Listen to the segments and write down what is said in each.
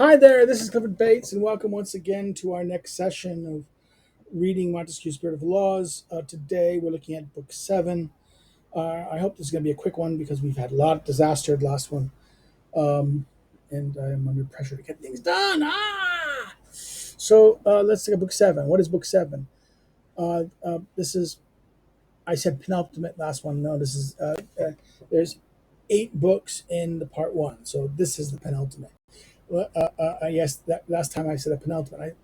Hi there, this is Clifford Bates, and welcome once again to our next session of reading Montesquieu's Spirit of Laws. Today we're looking at Book VII. I hope this is going to be a quick one because we've had a lot of disaster the last one, um, and I'm under pressure to get things done. So let's take a Book VII. What is Book VII? This is, I said penultimate last one. No, this is, there's 8 books in the part one, so this is the penultimate. Well, yes, that last time I said a penultimate.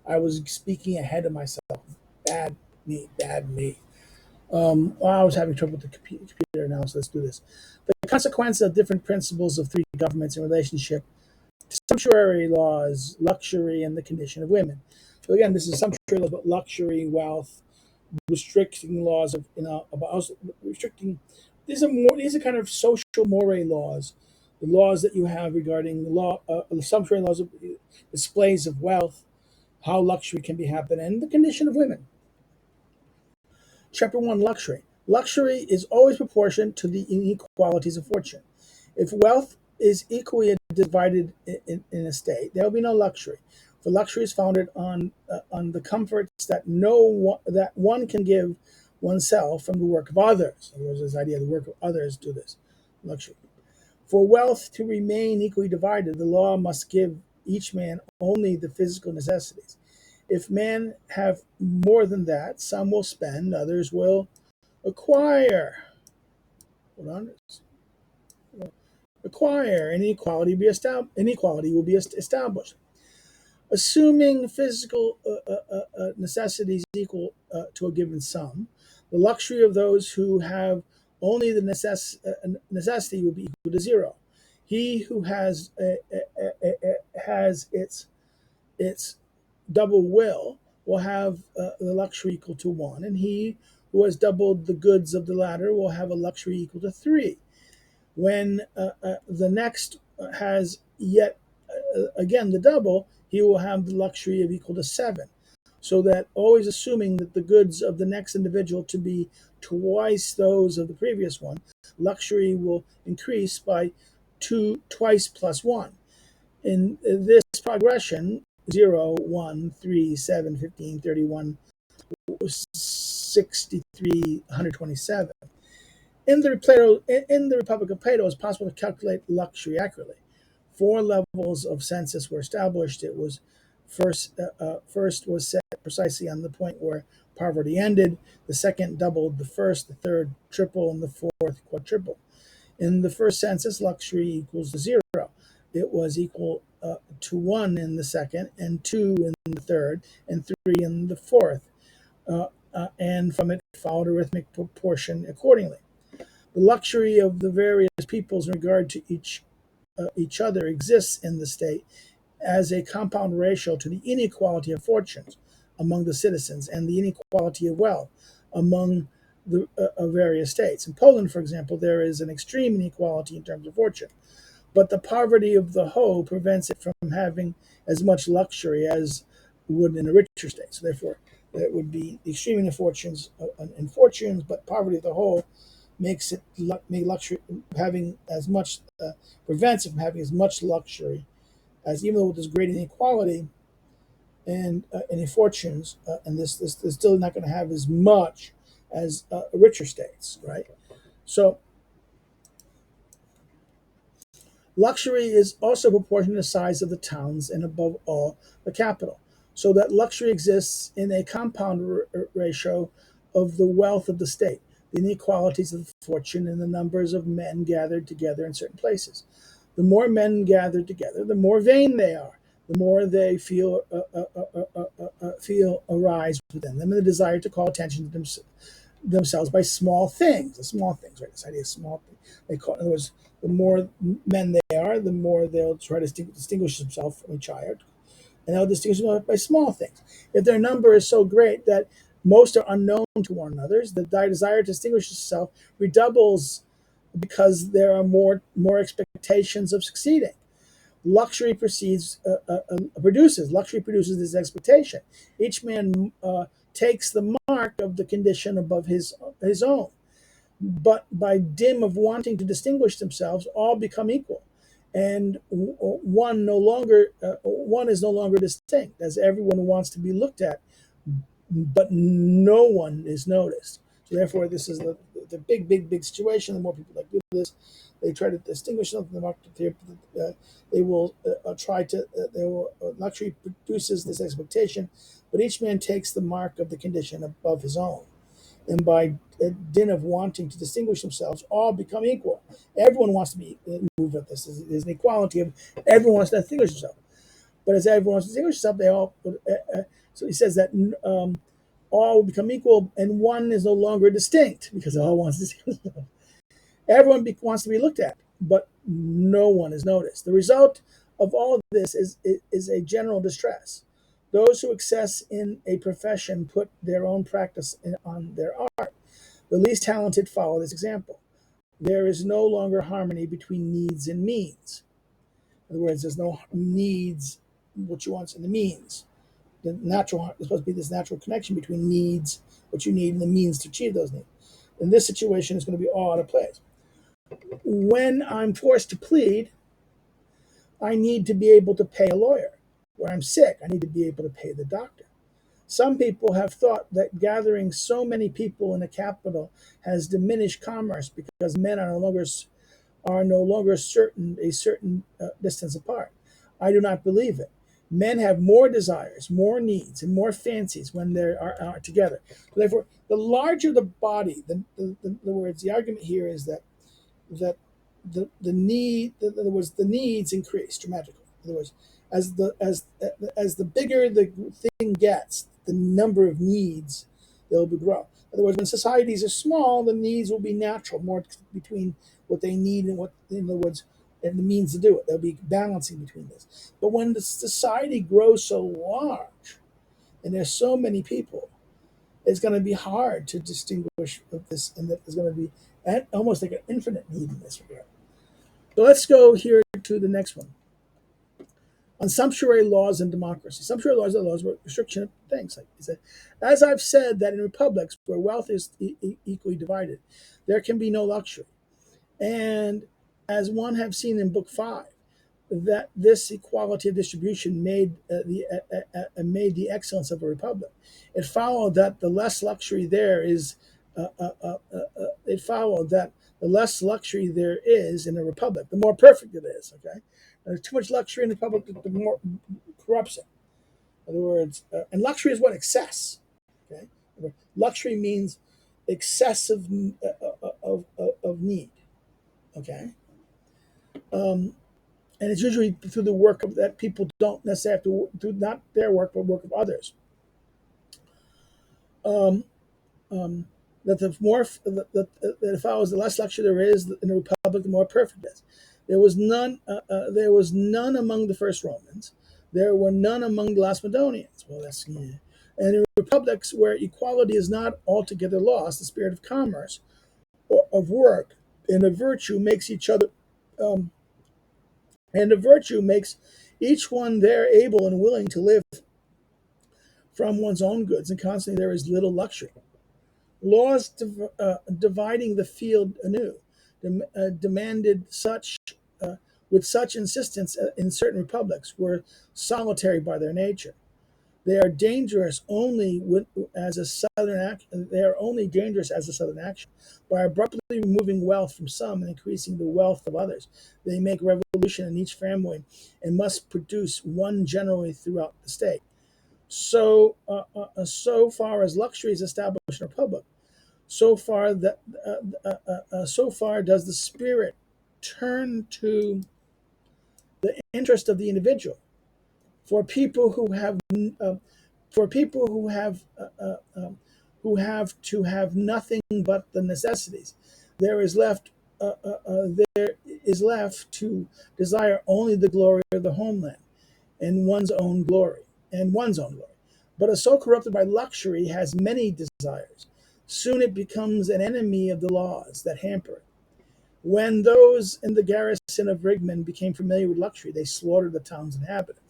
I was speaking ahead of myself. Bad me, bad me. I was having trouble with the computer now, so let's do this. The consequence of different principles of three governments in relationship to sumptuary laws, luxury, and the condition of women. So again, this is sumptuary laws about luxury, wealth, restricting laws of about restricting. These are kind of social moral laws, the laws that you have regarding the sumptuary laws of displays of wealth, how luxury can be happening, and the condition of women. Chapter 1, Luxury. Luxury is always proportioned to the inequalities of fortune. If wealth is equally divided in a state, there will be no luxury. For luxury is founded on the comforts that one can give oneself from the work of others. In other words, this idea the work of others do this. Luxury. For wealth to remain equally divided, the law must give each man only the physical necessities. If men have more than that, some will spend, others will acquire. Hold on. Acquire, and inequality will be established. Assuming physical necessities equal to a given sum, the luxury of those who have only the necessity will be equal to zero. He who has its double will have the luxury equal to one, and he who has doubled the goods of the latter will have a luxury equal to three. When the next has yet again the double, he will have the luxury of equal to seven. So that always assuming that the goods of the next individual to be twice those of the previous one, luxury will increase by twice plus one. In this progression, 0, 1, 3, 7, 15, 31, 63, 127. In the Republic of Plato, it's possible to calculate luxury accurately. 4 levels of census were established. It was first was set precisely on the point where poverty ended. The second doubled the first, the third triple, and the fourth quadruple. In the first census, luxury equals to zero. It was equal to one in the second, and two in the third, and three in the fourth. And from it followed arithmetic proportion accordingly. The luxury of the various peoples in regard to each other exists in the state as a compound ratio to the inequality of fortunes among the citizens and the inequality of wealth among the various states. In Poland, for example, there is an extreme inequality in terms of fortune, but the poverty of the whole prevents it from having as much luxury as would in a richer state. So therefore, it would be the extreme inequalities in fortunes, but poverty of the whole makes it make luxury having as much prevents it from having as much luxury as, even though there's great inequality and in fortunes, and this is still not going to have as much as richer states, right? So luxury is also proportional to the size of the towns and, above all, the capital, so that luxury exists in a compound ratio of the wealth of the state, the inequalities of fortune, and the numbers of men gathered together in certain places. The more men gathered together, the more vain they are, the more they feel arise within them, and the desire to call attention to themselves by small things. The small things, right? This idea of small things. In other words, the more men they are, the more they'll try to distinguish themselves from each other, and they'll distinguish themselves by small things. If their number is so great that most are unknown to one another, the desire to distinguish itself redoubles because there are more expectations of succeeding. Luxury produces this expectation. Each man takes the mark of the condition above his own. But by dim of wanting to distinguish themselves, all become equal, and one is no longer distinct, as everyone wants to be looked at, but no one is noticed. So therefore, this is the big situation. The more people that do this, they try to distinguish something in the market. They will try to. Luxury produces this expectation, but each man takes the mark of the condition above his own, and by dint of wanting to distinguish themselves, all become equal. Everyone wants to be moved at this. There's an equality of everyone wants to distinguish himself. But as everyone wants to distinguish himself, they all. So he says that all will become equal, and one is no longer distinct because all wants to distinguish themselves. Everyone wants to be looked at, but no one is noticed. The result of all of this is a general distress. Those who excess in a profession put their own practice on their art. The least talented follow this example. There is no longer harmony between needs and means. In other words, there's no needs, what you want, and the means. There's supposed to be this natural connection between needs, what you need, and the means to achieve those needs. In this situation, it's going to be all out of place. When I'm forced to plead, I need to be able to pay a lawyer. When I'm sick, I need to be able to pay the doctor. Some people have thought that gathering so many people in a capital has diminished commerce because men are no longer a certain distance apart. I do not believe it. Men have more desires, more needs, and more fancies when they are together. Therefore, the larger the body, the argument here is that in other words, the needs increase dramatically. In other words, as the bigger the thing gets, the number of needs they'll be grow. In other words, when societies are small, the needs will be natural, more between what they need and what, in other words, and the means to do it. There'll be balancing between this. But when the society grows so large and there's so many people, it's going to be hard to distinguish this, and that there's going to be almost like an infinite need in this regard. So let's go here to the next one. On sumptuary laws and democracy. Sumptuary laws are laws where restriction of things. Like he said, as I've said, that in republics where wealth is equally divided, there can be no luxury. And as one have seen in Book V, that this equality of distribution made the excellence of a republic. It followed that the less luxury there is. It followed that the less luxury there is in a republic, the more perfect it is. Okay, there's too much luxury in the republic, the more corrupts it. In other words, and luxury is what excess. Okay, luxury means excessive of need. Okay. And it's usually through the work of that people don't necessarily have to do, not their work but work of others. Um, that the more that it follows, the less luxury there is in the republic, the more perfect it is. There was none. There was none among the first Romans. There were none among the Macedonians. Well, that's yeah. And in republics where equality is not altogether lost, the spirit of commerce or of work and of virtue makes each other. And the virtue makes each one there able and willing to live from one's own goods, and constantly there is little luxury. Laws dividing the field anew demanded such with such insistence in certain republics were solitary by their nature. They are dangerous only as a southern action. They are only dangerous as a southern action. By abruptly removing wealth from some and increasing the wealth of others, they make revolution in each family and must produce one generally throughout the state. So far as luxury is established in a republic, so far does the spirit turn to the interest of the individual. For people who have for people who have to have nothing but the necessities, there is left to desire only the glory of the homeland and one's own glory. But a soul corrupted by luxury has many desires. Soon it becomes an enemy of the laws that hamper it. When those in the garrison of Rigmond became familiar with luxury, they slaughtered the town's inhabitants.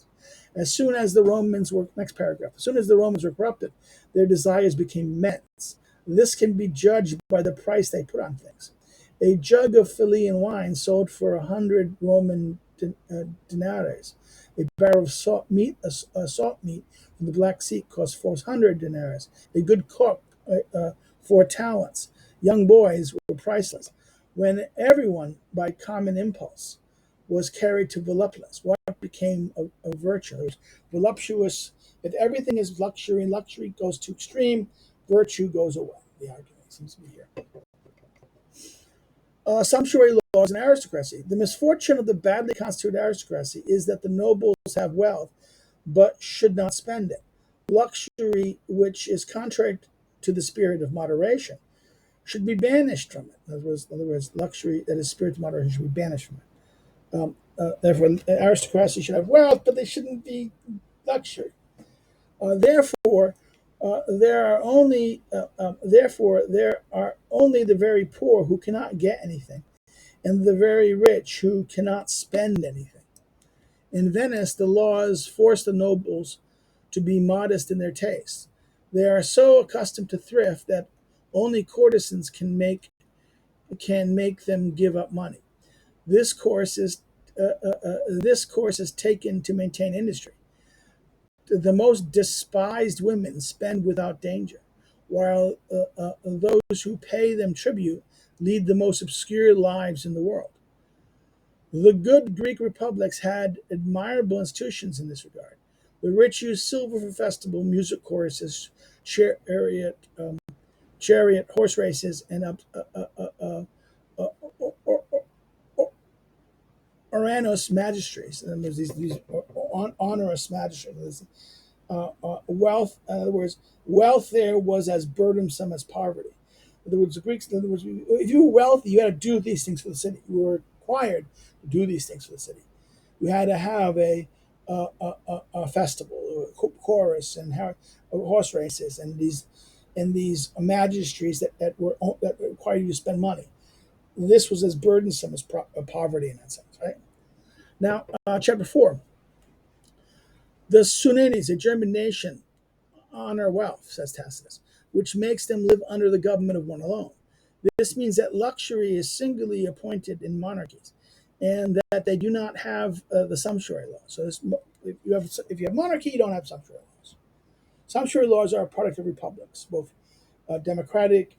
As soon as the Romans were, next paragraph, as soon as the Romans were corrupted, their desires became immense. This can be judged by the price they put on things. A jug of Philian wine sold for 100 Roman denaries. A barrel of salt meat from the Black Sea cost 400 denaries. A good cook, 4 talents. Young boys were priceless. When everyone, by common impulse, was carried to voluptuous, what became a virtue? It was voluptuous. If everything is luxury and luxury goes to extreme, virtue goes away. The argument seems to be here. Sumptuary laws and aristocracy. The misfortune of the badly constituted aristocracy is that the nobles have wealth, but should not spend it. Luxury, which is contrary to the spirit of moderation, should be banished from it. In other words, luxury that is spirit of moderation should be banished from it. Therefore, aristocracy should have wealth, but they shouldn't be luxury. Therefore, there are only the very poor who cannot get anything, and the very rich who cannot spend anything. In Venice, the laws force the nobles to be modest in their tastes. They are so accustomed to thrift that only courtesans can make them give up money. This course is taken to maintain industry. The most despised women spend without danger, while those who pay them tribute lead the most obscure lives in the world. The good Greek republics had admirable institutions in this regard. The rich used silver for festival, music choruses, chariot, horse races, and onerous magistrates. And there's these onerous magistrates. Wealth, in other words, wealth there was as burdensome as poverty. In other words, the Greeks, in other words, if you were wealthy, you had to do these things for the city. You were required to do these things for the city. You had to have a festival, a chorus, and horse races, and these magistrates that required you to spend money. This was as burdensome as poverty in that sense, right? Now, chapter 4. The Sunnites, a German nation, honor wealth, says Tacitus, which makes them live under the government of one alone. This means that luxury is singly appointed in monarchies, and that they do not have the sumptuary law. So if you have monarchy, you don't have sumptuary laws. Sumptuary laws are a product of republics, both democratic,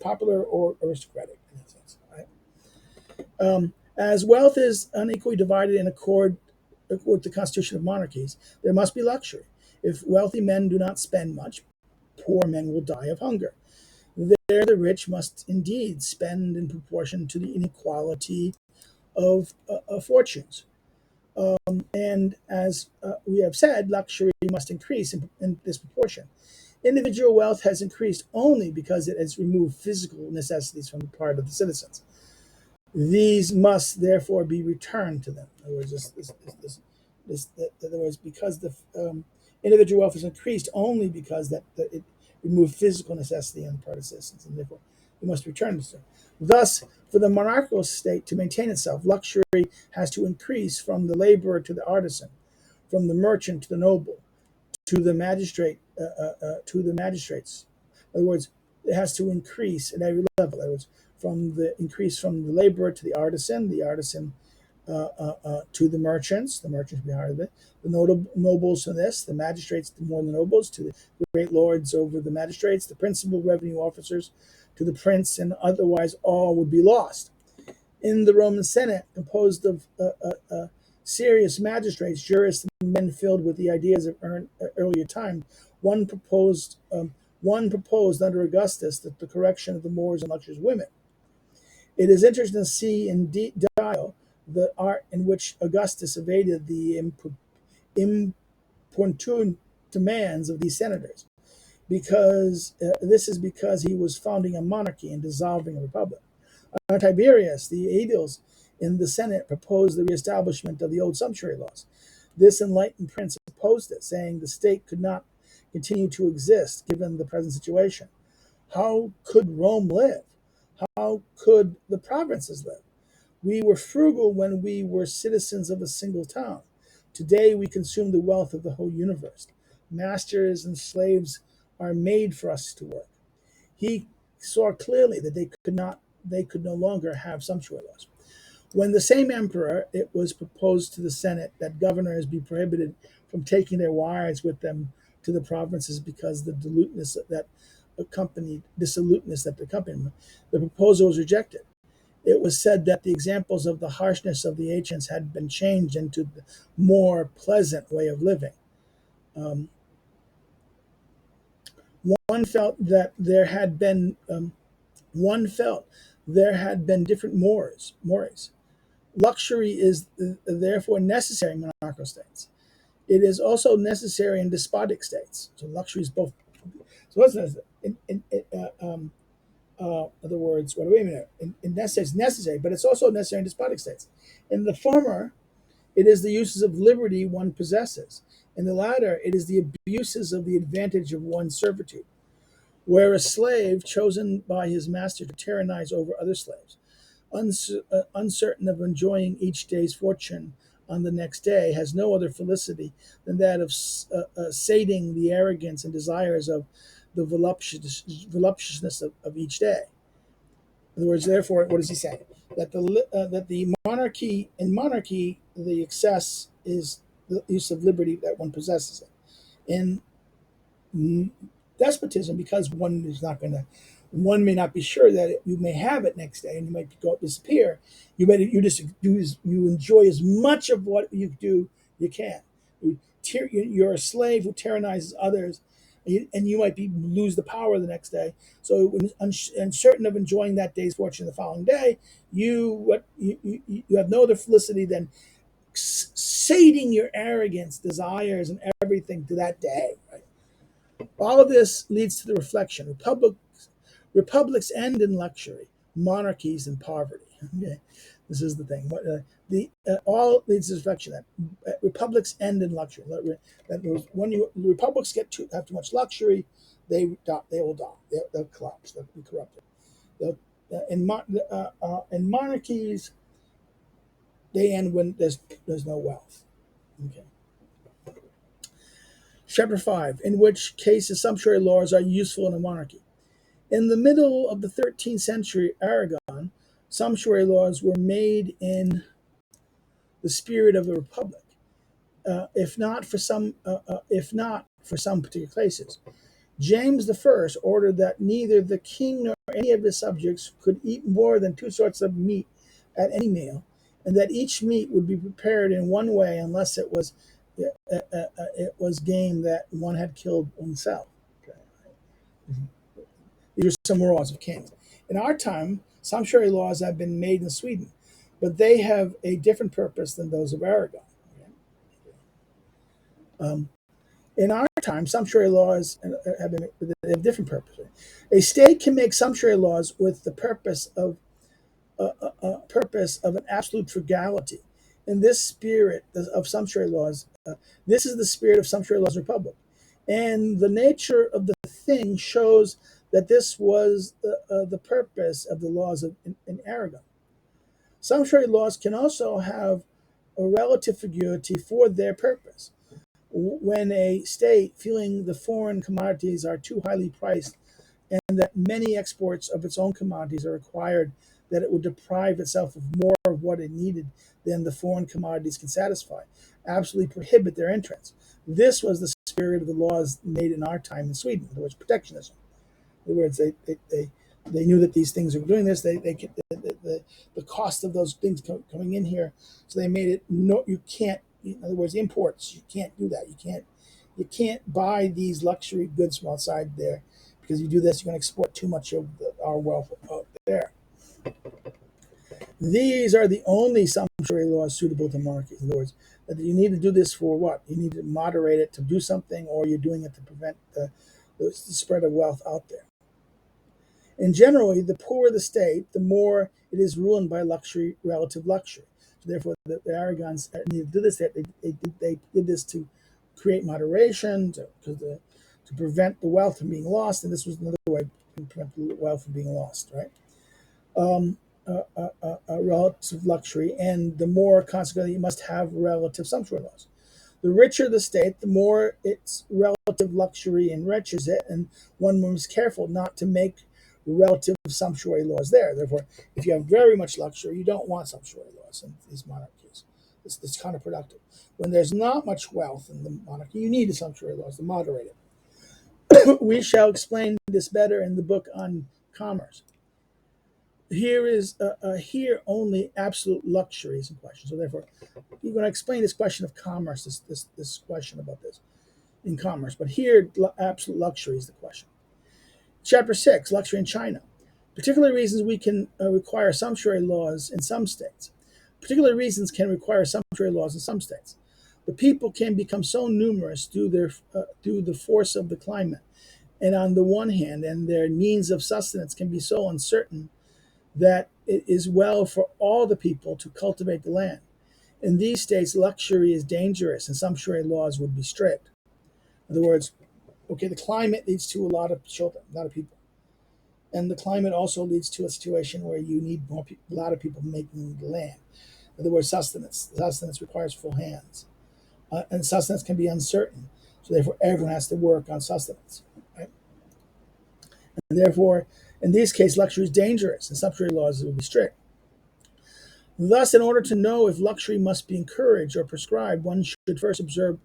popular, or aristocratic in that sense. Right? As wealth is unequally divided in accord with the constitution of monarchies, there must be luxury. If wealthy men do not spend much, poor men will die of hunger. There, the rich must indeed spend in proportion to the inequality of fortunes. And as we have said, luxury must increase in this proportion. Individual wealth has increased only because it has removed physical necessities from the part of the citizens. These must therefore be returned to them. In other words, in other words, because the individual wealth is increased only because that it removed physical necessity on the part of citizens, and therefore it must return to them. Thus, for the monarchical state to maintain itself, luxury has to increase from the laborer to the artisan, from the merchant to the noble, to the magistrates. In other words, it has to increase at every level. In other words, from the laborer to the artisan to the merchants behind it, the nobles to this, the magistrates to more than the nobles, to the great lords over the magistrates, the principal revenue officers to the prince, and otherwise all would be lost. In the Roman Senate, composed of serious magistrates, jurists, and men filled with the ideas of earlier time, one proposed under Augustus that the correction of the mores and luxurious women. It is interesting to see in Dio the art in which Augustus evaded the importunate demands of these senators, because he was founding a monarchy and dissolving a republic. Tiberius, the aediles in the Senate, proposed the reestablishment of the old sumptuary laws. This enlightened prince opposed it, saying the state could not continue to exist given the present situation. How could Rome live? How could the provinces live? We were frugal when we were citizens of a single town. Today we consume the wealth of the whole universe. Masters and slaves are made for us to work. He saw clearly that they could no longer have sumptuary laws. When the same emperor, it was proposed to the Senate that governors be prohibited from taking their wives with them to the provinces because the dissoluteness that accompanied them. The proposal was rejected. It was said that the examples of the harshness of the ancients had been changed into the more pleasant way of living. Um, one felt that there had been one felt there had been different mores. Luxury is therefore necessary in monarchical states. It is also necessary in despotic states. So luxury is both. So what's this? Other words, wait a minute. In that sense, necessary, but it's also necessary in despotic states. In the former, it is the uses of liberty one possesses. In the latter, it is the abuses of the advantage of one's servitude. Where a slave chosen by his master to tyrannize over other slaves, uncertain of enjoying each day's fortune on the next day, has no other felicity than that of sating the arrogance and desires of the voluptuousness of each day. In other words, therefore, what does he say? That the monarchy the excess is the use of liberty that one possesses. In despotism, because one may not be sure that you may have it next day, and you might go disappear. You enjoy as much of what you do you can. You're a slave who tyrannizes others, and you might lose the power the next day. So, when uncertain of enjoying that day's fortune the following day, you have no other felicity than sating your arrogance, desires, and everything to that day. Right? All of this leads to the reflection: republics end in luxury, monarchies in poverty. Okay, this is the thing. The all leads to the reflection that republics end in luxury. That when republics have too much luxury, they will die. They'll collapse. They'll be corrupted. In monarchies, they end when there's no wealth. Okay. Chapter 5, in which cases sumptuary laws are useful in a monarchy. In the middle of the 13th century Aragon, sumptuary laws were made in the spirit of a republic, if not for some particular cases. James I ordered that neither the king nor any of his subjects could eat more than two sorts of meat at any meal, and that each meat would be prepared in one way unless it was game that one had killed oneself. Okay. These are some laws of kings. In our time, sumptuary laws have been made in Sweden, but they have a different purpose than those of Aragon. Um, in our time, sumptuary laws have a different purpose. A state can make sumptuary laws with the purpose of an absolute frugality. In this spirit of sumptuary laws, this is the spirit of sumptuary laws republic, and the nature of the thing shows that this was the purpose of the laws in Aragon. Sumptuary laws can also have a relative frugality for their purpose. When a state, feeling the foreign commodities are too highly priced and that many exports of its own commodities are required, that it would deprive itself of more of what it needed than the foreign commodities can satisfy, absolutely prohibit their entrance. This was the spirit of the laws made in our time in Sweden, in other words, protectionism. In other words, they knew that these things were doing this. The cost of those things coming in here, so they made it no. You can't. In other words, imports. You can't do that. You can't buy these luxury goods from outside there, because if you do this, you're going to export too much of our wealth out there. These are the only sumptuary laws suitable to monarchies. In other words, that you need to do this for what? You need to moderate it to do something, or you're doing it to prevent the spread of wealth out there. And generally, the poorer the state, the more it is ruined by luxury, relative luxury. So therefore, the Aragons needed to do this. They did this to create moderation, to prevent the wealth from being lost, and this was another way to prevent the wealth from being lost, right? Relative luxury, and the more, consequently, you must have relative sumptuary laws. The richer the state, the more its relative luxury enriches it, and one must be careful not to make relative sumptuary laws there. Therefore, if you have very much luxury, you don't want sumptuary laws in these monarchies. It's counterproductive. When there's not much wealth in the monarchy, you need the sumptuary laws to moderate it. We shall explain this better in the book on commerce. Here only absolute luxury is in question. So therefore, we're going to explain this question of commerce, this question about this in commerce. But here, absolute luxury is the question. Chapter 6, luxury in China. Particular reasons we can require sumptuary laws in some states. Particular reasons can require sumptuary laws in some states. The people can become so numerous due the force of the climate, and on the one hand, and their means of sustenance can be so uncertain that it is well for all the people to cultivate the land. In these states, luxury is dangerous, and sumptuary laws would be strict. In other words, okay, the climate leads to a lot of children, a lot of people. And the climate also leads to a situation where you need a lot of people making the land. In other words, sustenance. Sustenance requires full hands. And sustenance can be uncertain. So therefore, everyone has to work on sustenance. Right? And therefore, in this case, luxury is dangerous, and sumptuary laws will be strict. Thus, in order to know if luxury must be encouraged or prescribed, one should first observe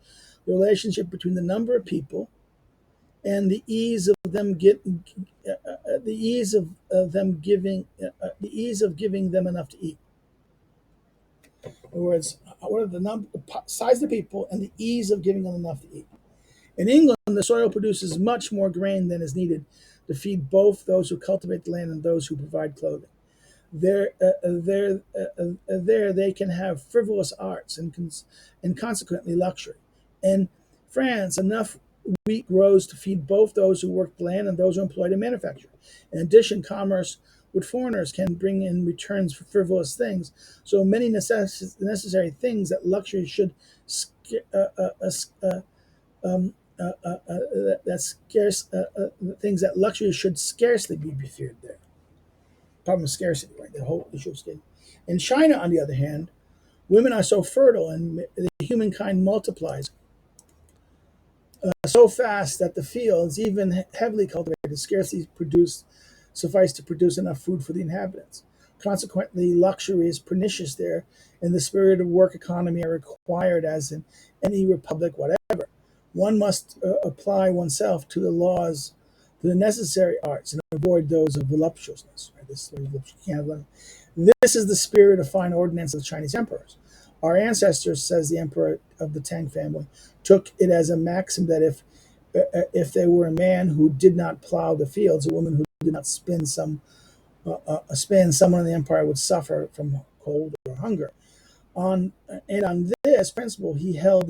the relationship between the number of people and the ease of them giving them enough to eat. In other words, what are the size of the people and the ease of giving them enough to eat? In England, the soil produces much more grain than is needed to feed both those who cultivate the land and those who provide clothing. There they can have frivolous arts and consequently luxury. In France, enough wheat grows to feed both those who work the land and those who are employed in manufacture. In addition, commerce with foreigners can bring in returns for frivolous things. So many necessary things that luxury should things that luxury should scarcely be feared there. Problem of scarcity, right? The whole issue of scarcity. In China, on the other hand, women are so fertile and the humankind multiplies so fast that the fields, even heavily cultivated, scarcely suffice to produce enough food for the inhabitants. Consequently, luxury is pernicious there, and the spirit of work economy are required as in any republic whatever. One must apply oneself to the laws, to the necessary arts, and avoid those of voluptuousness. Right? This is the spirit of fine ordinance of the Chinese emperors. Our ancestors, says the emperor of the Tang family, took it as a maxim that if there were a man who did not plow the fields, a woman who did not spin, someone in the empire would suffer from cold or hunger. On this principle, he had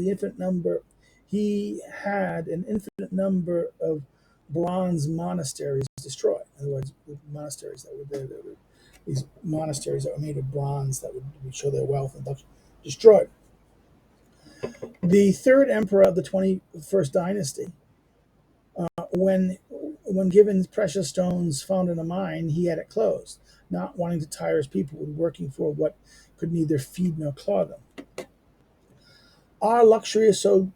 an infinite number of bronze monasteries destroyed. In other words, the monasteries that were there, these monasteries that were made of bronze that would show their wealth and luxury, destroyed. The third emperor of the 21st dynasty, when given precious stones found in a mine, he had it closed, not wanting to tire his people with working for what could neither feed nor clothe them. Our luxury is so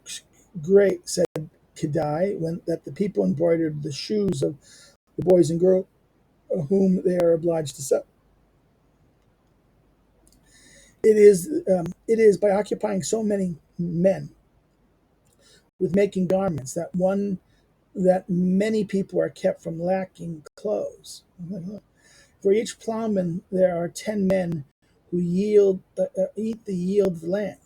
great, said Kedai, that the people embroidered the shoes of the boys and girls whom they are obliged to sell. It is by occupying so many men with making garments that many people are kept from lacking clothes. For each plowman, there are 10 men who eat the yield of the land.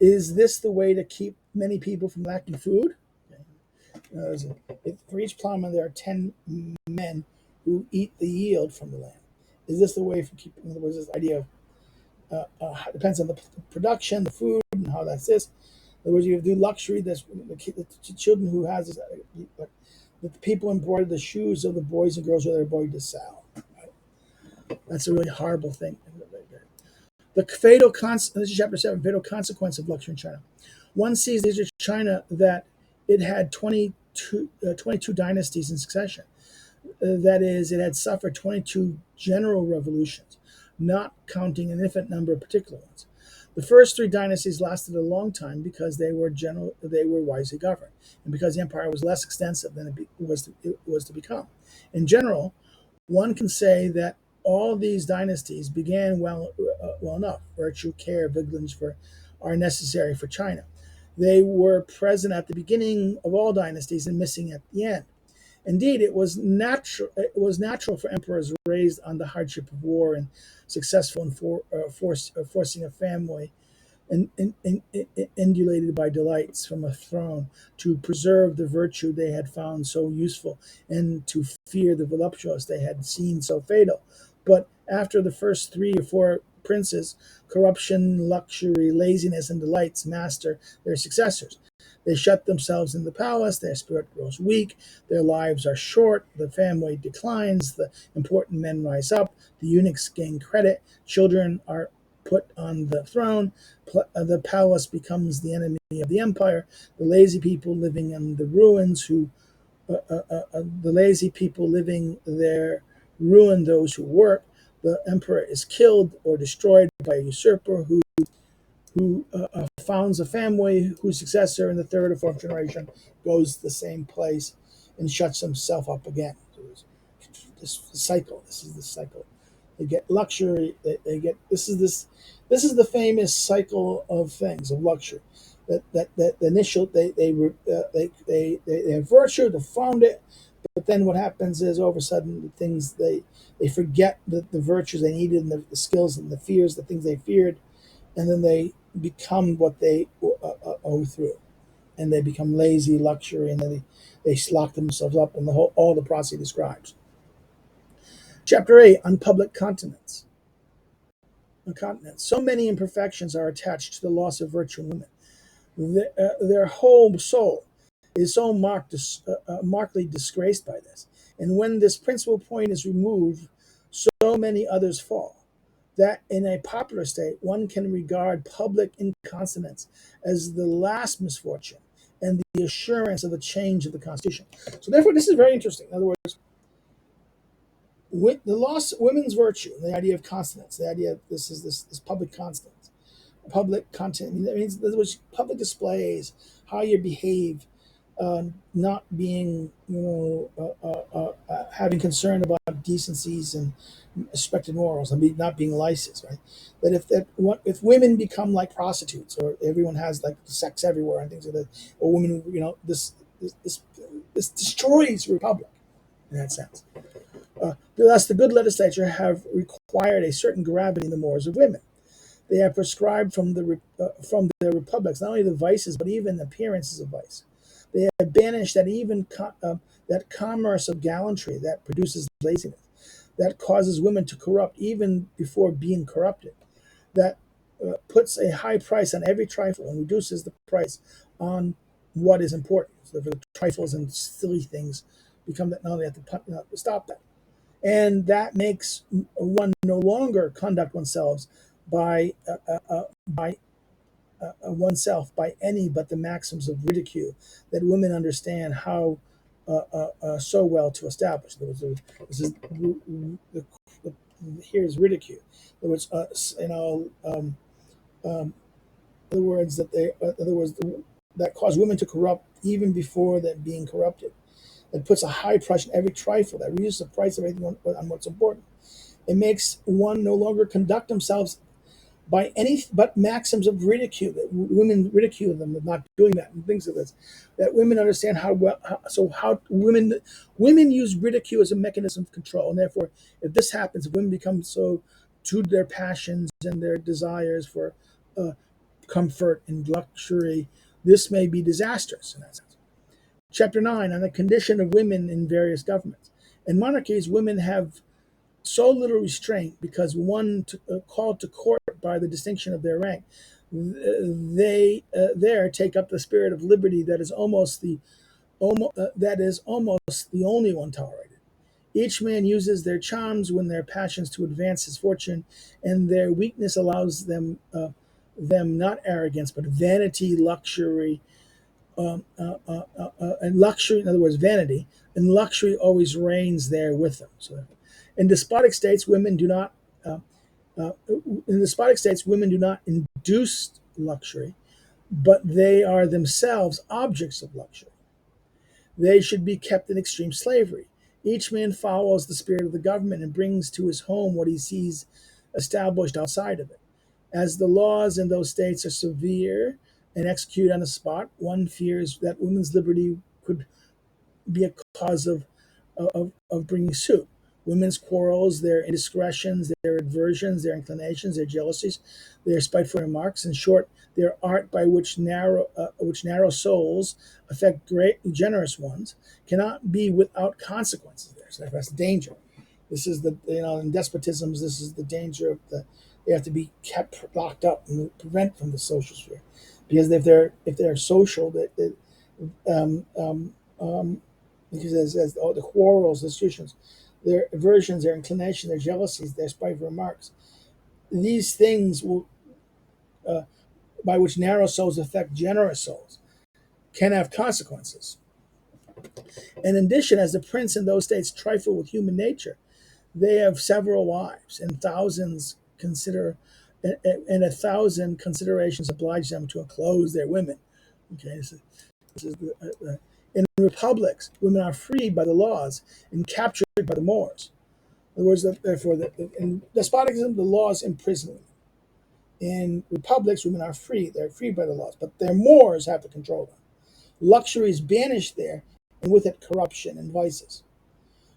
Is this the way to keep many people from lacking food? For each plowman, there are 10 men who eat the yield from the land. Is this the way for keeping? In other words, this idea of depends on the production, the food, and how that's this. In other words, you do luxury. That's the children who has this, the people embroider the shoes of the boys and girls who they're embroidered to sell. Right? That's a really horrible thing. The fatal this is chapter 7, fatal consequence of luxury in China. One sees these in China that it had 22 dynasties in succession. That is, it had suffered 22 general revolutions, not counting an infinite number of particular ones. The first 3 dynasties lasted a long time because they were wisely governed, and because the empire was less extensive than it was to become. In general, One can say that all these dynasties began well enough. Virtue, care, vigilance for are necessary for China. They were present at the beginning of all dynasties and missing at the end. Indeed, it was natural. It was natural for emperors raised on the hardship of war and successful in forcing a family indulated by delights from a throne, to preserve the virtue they had found so useful, and to fear the voluptuous they had seen so fatal. But after the first 3 or 4 princes, corruption, luxury, laziness, and delights master their successors. They shut themselves in the palace, their spirit grows weak, their lives are short, the family declines, the important men rise up, the eunuchs gain credit, children are put on the throne, the palace becomes the enemy of the empire, the lazy people living in the ruins the lazy people living there ruin those who work, the emperor is killed or destroyed by a usurper who founds a family whose successor in the third or fourth generation goes to the same place and shuts himself up again. So this cycle. This is the cycle. They get luxury. They get this is this. This is the famous cycle of things of luxury. That the initial they have virtue to found it, but then what happens is all of a sudden the things they forget the virtues they needed and the skills and the fears, the things they feared, and then they become what they owe through, and they become lazy, luxury, and then they lock themselves up, and all the process he describes. Chapter 8 on public continence. So many imperfections are attached to the loss of virtue in women. Their whole soul is so markedly disgraced by this, and when this principal point is removed, so many others fall, that in a popular state one can regard public incontinence as the last misfortune and the assurance of the change of the constitution. So therefore, this is very interesting. In other words, the loss of women's virtue, the idea of continence, the idea of this public continence, public content. I mean, that means there was public displays, how you behave, not being, having concern about decencies and respected morals, and not being licensed, right? If women become like prostitutes, or everyone has like sex everywhere and things like that, or women, this destroys republic in that sense. Thus, the good legislature have required a certain gravity in the mores of women. They have prescribed from their republics not only the vices but even the appearances of vice. They have banished that commerce of gallantry that produces laziness, that causes women to corrupt even before being corrupted, that puts a high price on every trifle and reduces the price on what is important. So the trifles and silly things become that not only have to stop that, and that makes one no longer conduct by oneself by any but the maxims of ridicule that women understand how so well to establish. This is the, here's ridicule. In other words, other words that cause women to corrupt even before that being corrupted. That puts a high price on every trifle. That reduces the price of everything on what's important. It makes one no longer conduct themselves by any but maxims of ridicule, that women ridicule them of not doing that and things of this. That women understand how women use ridicule as a mechanism of control, and therefore, if this happens, if women become so to their passions and their desires for uh, comfort and luxury, this may be disastrous in that sense. Chapter 9 on the condition of women in various governments. In monarchies, women have so little restraint because called to court by the distinction of their rank, they there take up the spirit of liberty that is almost the only one tolerated. Each man uses their charms when their passions to advance his fortune, and their weakness allows them not arrogance but vanity, luxury, and luxury. In other words, vanity and luxury always reigns there with them. So, in despotic states, women do not. In despotic states, women do not induce luxury, but they are themselves objects of luxury. They should be kept in extreme slavery. Each man follows the spirit of the government and brings to his home what he sees established outside of it. As the laws in those states are severe and executed on the spot, one fears that women's liberty could be a cause of bringing suit. Women's quarrels, their indiscretions, their aversions, their inclinations, their jealousies, their spiteful remarks, in short, their art by which narrow souls affect great generous ones, cannot be without consequences. There, so that's the danger. This is the in despotisms. This is the danger of they have to be kept locked up and prevent from the social sphere, because if they're social, that um, um, um, because as all the quarrels, the institutions, their aversions, their inclination, their jealousies, their spiteful remarks, these things will, uh, by which narrow souls affect generous souls, can have consequences. And in addition, as the prince in those states trifle with human nature, they have several wives, and a thousand considerations oblige them to enclose their women. Okay, this is in republics, women are freed by the laws and captured by the Moors. In other words, therefore, in despotism, the laws imprison women. In republics, women are free. They're free by the laws, but their Moors have to control them. Luxury is banished there, and with it, corruption and vices.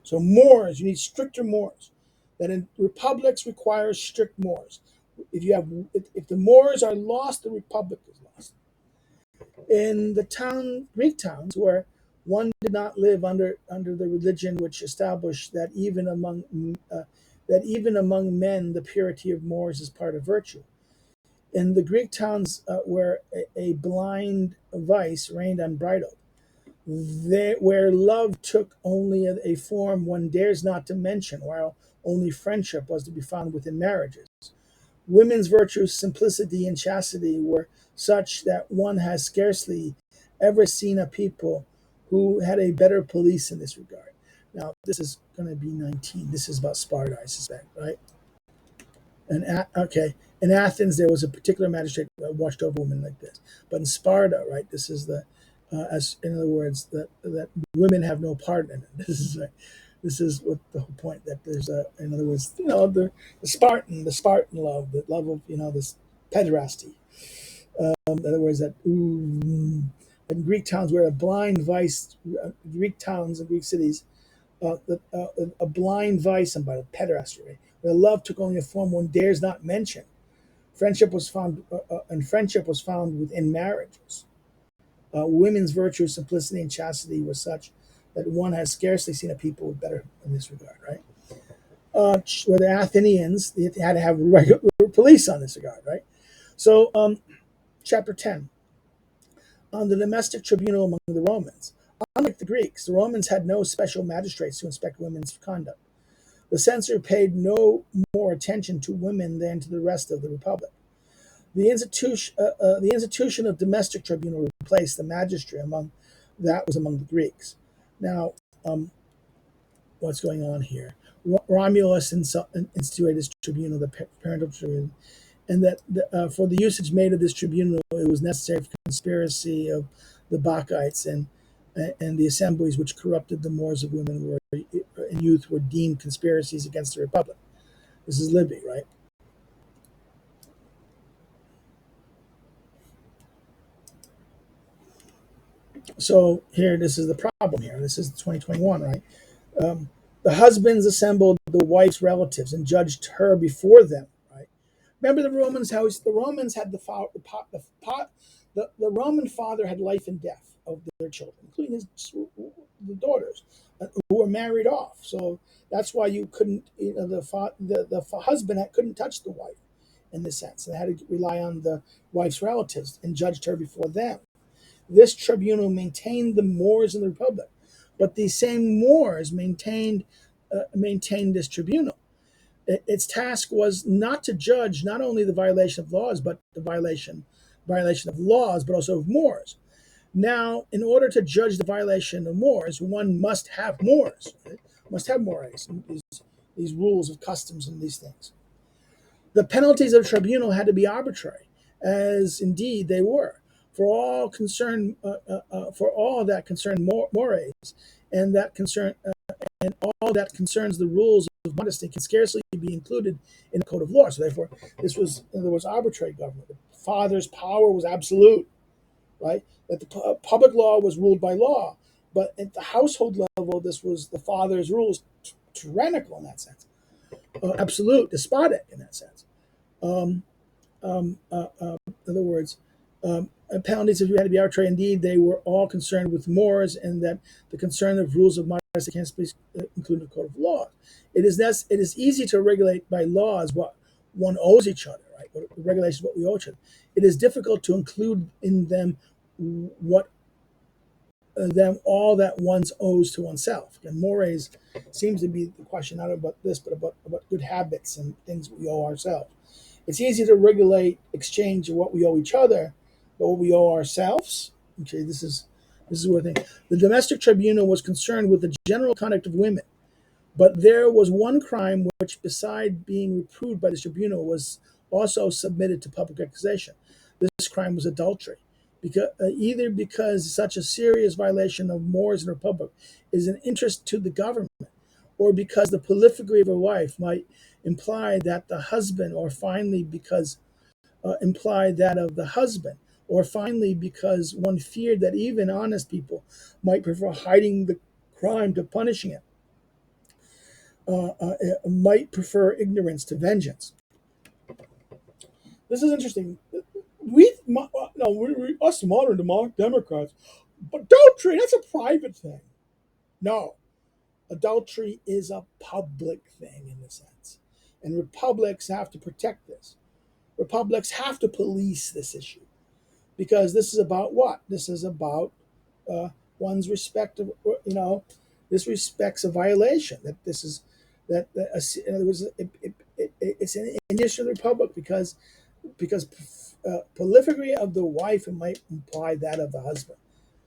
So Moors, you need stricter Moors. That in republics requires strict Moors. If the Moors are lost, the republic is lost. In the Greek towns, where one did not live under the religion which established that even among men the purity of Moors is part of virtue. In the Greek towns where a blind vice reigned unbridled, where love took only a form one dares not to mention, while only friendship was to be found within marriages. Women's virtues, simplicity, and chastity were such that one has scarcely ever seen a people who had a better police in this regard. Now, this is going to be 19. This is about Sparta, I suspect, right? Okay, in Athens there was a particular magistrate that watched over women like this, but in Sparta, right, this is the as in other words that women have no part in it. This is what the whole point, that there's in other words, the Spartan love, the love of this pederasty. In other words, that in Greek towns where a blind vice, Greek towns and Greek cities, a blind vice and by the pederasty, right? Where love took only a form one dares not mention. Friendship was found within marriages. Women's virtue, simplicity, and chastity was such that one has scarcely seen a people with better in this regard, right? Where the Athenians, they had to have regular police on this regard, right? So, chapter 10, on the domestic tribunal among the Romans. Unlike the Greeks, the Romans had no special magistrates to inspect women's conduct. The censor paid no more attention to women than to the rest of the republic. The institution of domestic tribunal replaced the magistracy among the Greeks. Now, what's going on here? Romulus instituted this tribunal, the parental tribunal, and that for the usage made of this tribunal, it was necessary for conspiracy of the Bacchites and the assemblies which corrupted the Moors of women and youth were deemed conspiracies against the republic. This is Libby, right? So here, this is the problem here. This is 2021, right? Um, the husbands assembled the wife's relatives and judged her before them. Right? Remember the Romans? The Romans had the Roman father had life and death of their children, including the daughters who were married off. So that's why you couldn't, the husband couldn't touch the wife in this sense, and had to rely on the wife's relatives and judged her before them. This tribunal maintained the Moors in the Republic, but these same Moors maintained this tribunal. Its task was not to judge not only the violation of laws, but the violation of laws, but also of Moors. Now, in order to judge the violation of Moors, one must have Moors, right? Must have mores, these rules of customs and these things. The penalties of the tribunal had to be arbitrary, as indeed they were. for all that concern mores, and that concern and all that concerns the rules of modesty can scarcely be included in the code of law. So therefore, there was arbitrary government. The father's power was absolute, right? That the public law was ruled by law, but at the household level, this was the father's rules, tyrannical in that sense, absolute, despotic in that sense. Um, in other words, penalties if you had to be arbitrary. Indeed, they were all concerned with mores, and that the concern of rules of modesty can't be included in the code of law. It is easy to regulate by laws what one owes each other, right? What regulations what we owe each other. It is difficult to include in them what them all that one's owes to oneself. And mores seems to be the question not about this, but about good habits and things we owe ourselves. It's easy to regulate exchange of what we owe each other, but what we owe ourselves. Okay, this is where the domestic tribunal was concerned with the general conduct of women, but there was one crime which, beside being reproved by the tribunal, was also submitted to public accusation. This crime was adultery, either because such a serious violation of mores in a republic is an interest to the government, or because the prolificy of a wife might imply that the husband, or finally because imply that of the husband, or finally because one feared that even honest people might prefer hiding the crime to punishing it, might prefer ignorance to vengeance. This is interesting. Us modern Democrats, but adultery, that's a private thing. No, adultery is a public thing in a sense. And republics have to protect this. Republics have to police this issue because this is about what? This is about one's respect of, this respects a violation. That this is, in other words, it's an issue of the republic because prolificy of the wife might imply that of the husband.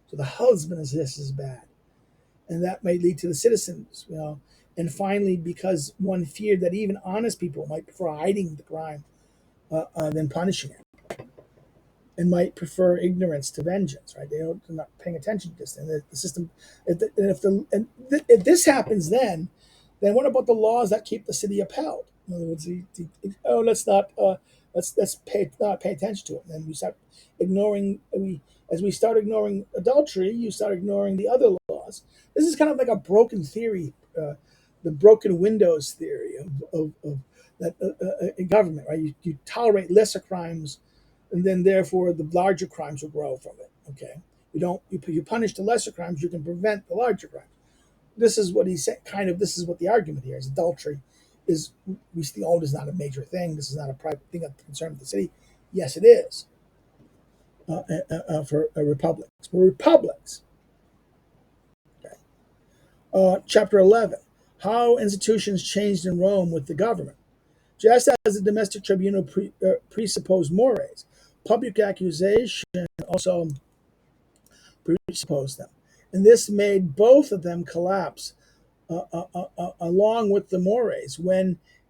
So the husband is this is bad, and that may lead to the citizens, And finally, because one feared that even honest people might prefer hiding the crime than punishing it, and might prefer ignorance to vengeance. Right? They're not paying attention to this. And the system, if this happens, then what about the laws that keep the city upheld? In other words, let's not not pay attention to it. And then we start ignoring as we start ignoring adultery, you start ignoring the other laws. This is kind of like a broken theory, the broken windows theory of that in government, right? You tolerate lesser crimes, and then therefore the larger crimes will grow from it. Okay, you punish the lesser crimes, you can prevent the larger crimes. This is what he said. This is what the argument here is. Adultery is we see. Oh, this is not a major thing. This is not a private thing of concern of the city. Yes, it is for republics. For republics. Okay. Chapter 11: How institutions changed in Rome with the government. Just as the domestic tribunal presupposed mores, public accusation also presupposed them, and this made both of them collapse along with the mores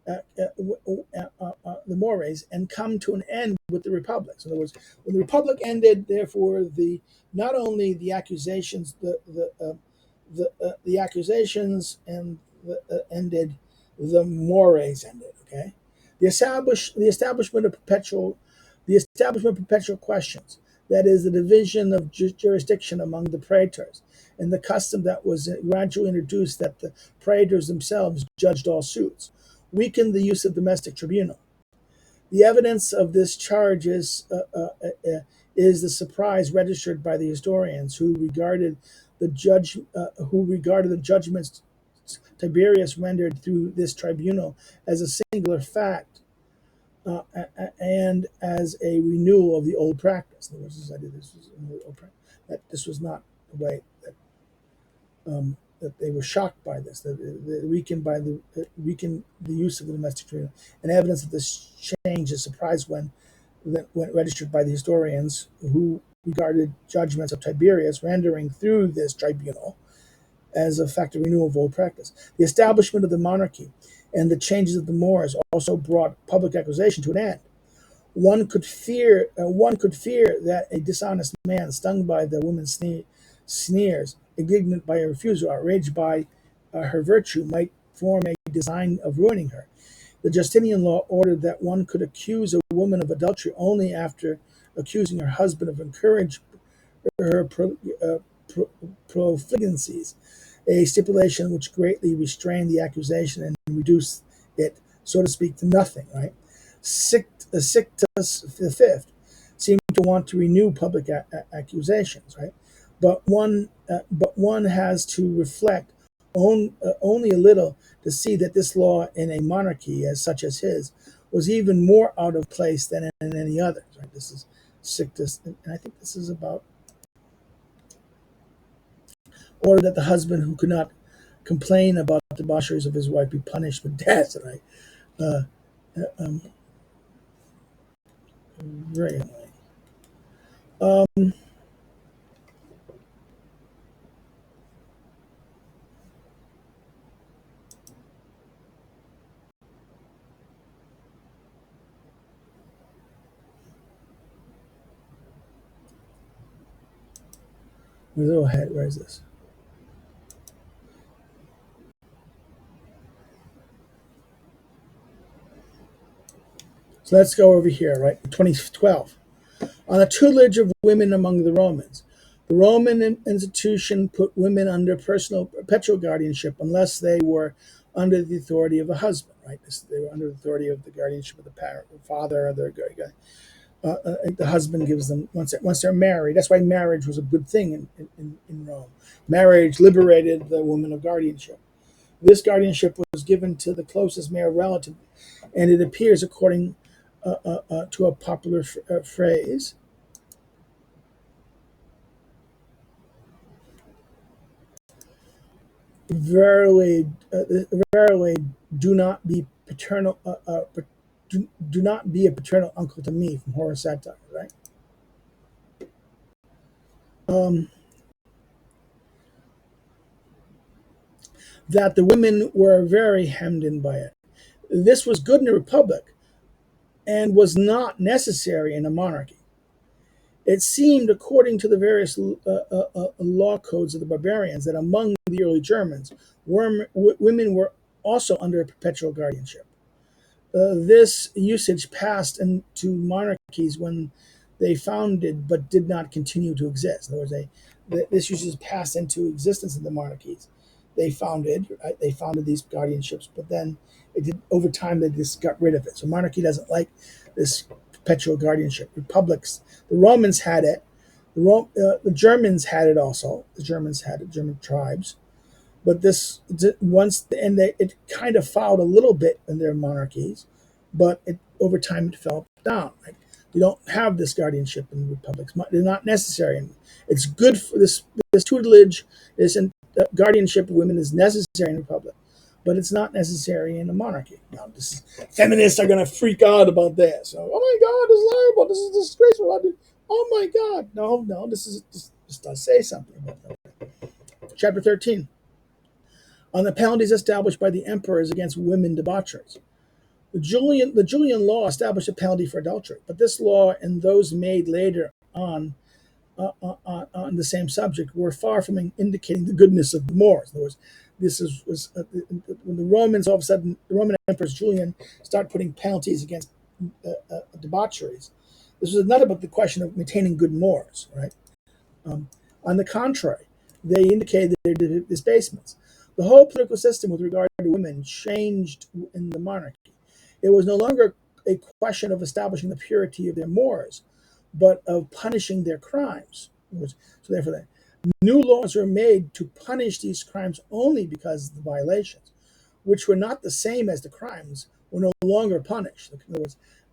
the mores and come to an end with the republic. So in other words, when the republic ended, therefore not only the accusations the accusations and ended, the mores ended. Okay, the establishment of perpetual questions. That is the division of jurisdiction among the praetors, and the custom that was gradually introduced that the praetors themselves judged all suits, weakened the use of domestic tribunal. The evidence of this charge is the surprise registered by the historians who regarded the judgments Tiberius rendered through this tribunal as a singular fact. And as a renewal of the old practice. In other words, this was not the way that they were shocked by this, that weakened the use of the domestic tribunal. And evidence of this change is surprised when registered by the historians who regarded judgments of Tiberius rendering through this tribunal as a fact of renewal of old practice. The establishment of the monarchy and the changes of the mores also brought public accusation to an end. One could fear that a dishonest man, stung by the woman's sneers, indignant by her refusal, outraged by her virtue, might form a design of ruining her. The Justinian law ordered that one could accuse a woman of adultery only after accusing her husband of encouraging her profligacies, a stipulation which greatly restrained the accusation and reduced it, so to speak, to nothing. Right? Sictus V seemed to want to renew public accusations. Right? But one has to reflect only a little to see that this law in a monarchy as such as his was even more out of place than in any others. Right? This is Sictus, and I think this is about order that the husband who could not complain about the debaucheries of his wife be punished with death. Right? Uh, um, Very annoying. Um, a little ahead. Where is this? So let's go over here. Right, 2012. On the tutelage of women among the Romans. The Roman institution put women under personal perpetual guardianship unless they were under the authority of a husband. Right, they were under the authority of the guardianship of the parent, the father, or the husband gives them once they're married. That's why marriage was a good thing in Rome. Marriage liberated the woman of guardianship. This guardianship was given to the closest male relative, and it appears, according to a popular phrase, verily, verily, do not be paternal. Do not be a paternal uncle to me, from Horace Satire, right? Um, that the women were very hemmed in by it. This was good in a republic and was not necessary in a monarchy. It seemed, according to the various law codes of the barbarians, that among the early Germans, women were also under perpetual guardianship. This usage passed into monarchies when they founded but did not continue to exist. In other words, this usage passed into existence in the monarchies. They founded these guardianships, but then over time they just got rid of it. So monarchy doesn't like this perpetual guardianship. Republics, the Romans had it. The Germans had it also. The Germans had it. German tribes, but this once and it kind of fouled a little bit in their monarchies, but over time it fell down. Like you don't have this guardianship in republics; they're not necessary. And it's good for this tutelage, this guardianship of women is necessary in a republic, but it's not necessary in a monarchy. Now, feminists are going to freak out about this. So, oh my God, this is horrible. This is disgraceful. Oh my God, no, this does say something about that. Chapter 13. On the penalties established by the emperors against women debaucheries. The Julian law established a penalty for adultery, but this law and those made later on the same subject were far from indicating the goodness of the Moors. In other words, was when the Romans all of a sudden, the Roman emperors Julian start putting penalties against debaucheries. This was not about the question of maintaining good mores, right? Um, on the contrary, they indicated their disbasements. The whole political system with regard to women changed in the monarchy. It was no longer a question of establishing the purity of their mores, but of punishing their crimes. So therefore, new laws were made to punish these crimes only because the violations, which were not the same as the crimes, were no longer punished. In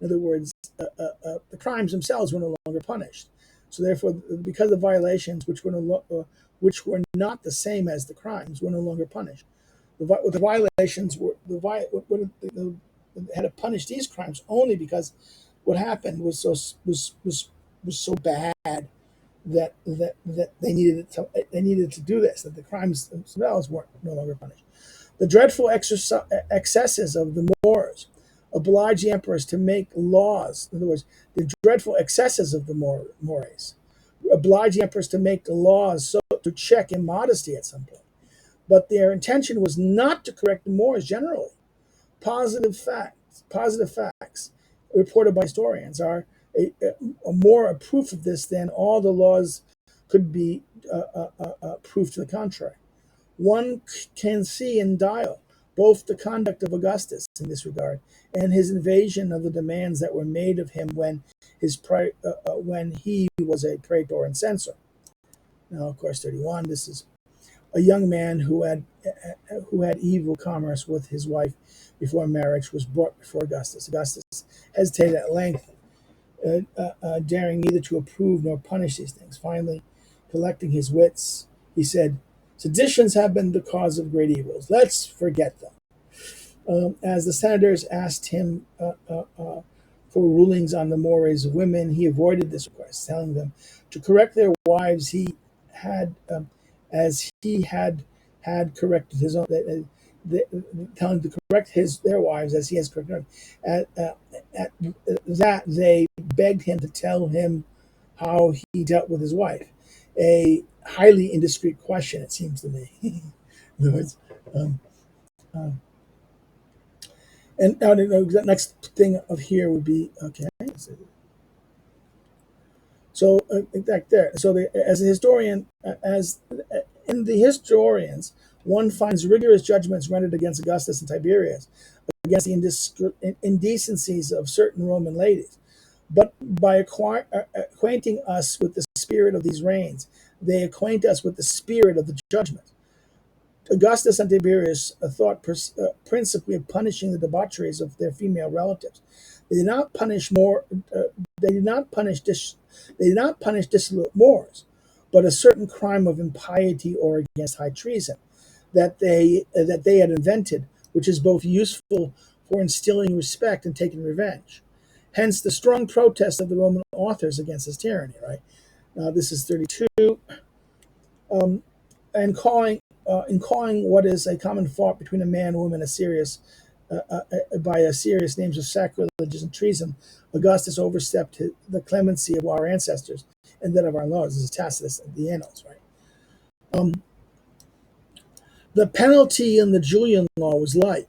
other words, the crimes themselves were no longer punished. So therefore, because the violations, which were not the same as the crimes, were no longer punished. The violations were had to punish these crimes only because what happened was so bad that they needed to do this. That the crimes themselves were no longer punished. The dreadful excesses of the Moors oblige the emperors to make laws. In other words, the dreadful excesses of the mores. Oblige the emperors to make laws so to check immodesty at some point. But their intention was not to correct the mores generally. Positive facts reported by historians are a more a proof of this than all the laws could be proof to the contrary. One can see in Dial both the conduct of Augustus in this regard and his invasion of the demands that were made of him when he was a praetor and censor. Now, of course, 31. This is a young man who had evil commerce with his wife before marriage was brought before Augustus. Augustus hesitated at length, daring neither to approve nor punish these things. Finally, collecting his wits, he said, "Seditions have been the cause of great evils. Let's forget them." As the senators asked him for rulings on the mores of women, he avoided this request, telling them to correct their wives had, as he had corrected his own. Telling to correct their wives as he has corrected them. At that, they begged him to tell him how he dealt with his wife. A highly indiscreet question, it seems to me. In other words, um, and now the next thing of here would be okay. So back there. So as a historian, as in the historians, one finds rigorous judgments rendered against Augustus and Tiberius, against the indecencies of certain Roman ladies. But by acquainting us with the spirit of these reigns, they acquaint us with the spirit of the judgment. Augustus and Tiberius thought principally of punishing the debaucheries of their female relatives. They did not punish more. They did not punish dissolute Moors, but a certain crime of impiety or against high treason that they had invented, which is both useful for instilling respect and taking revenge. Hence, the strong protest of the Roman authors against this tyranny. Right now, this is 32, and calling what is a common fault between a man and woman by a serious names of sacrilegious and treason. Augustus overstepped the clemency of our ancestors and that of our laws. This is Tacitus in the Annals, right? The penalty in the Julian law was light.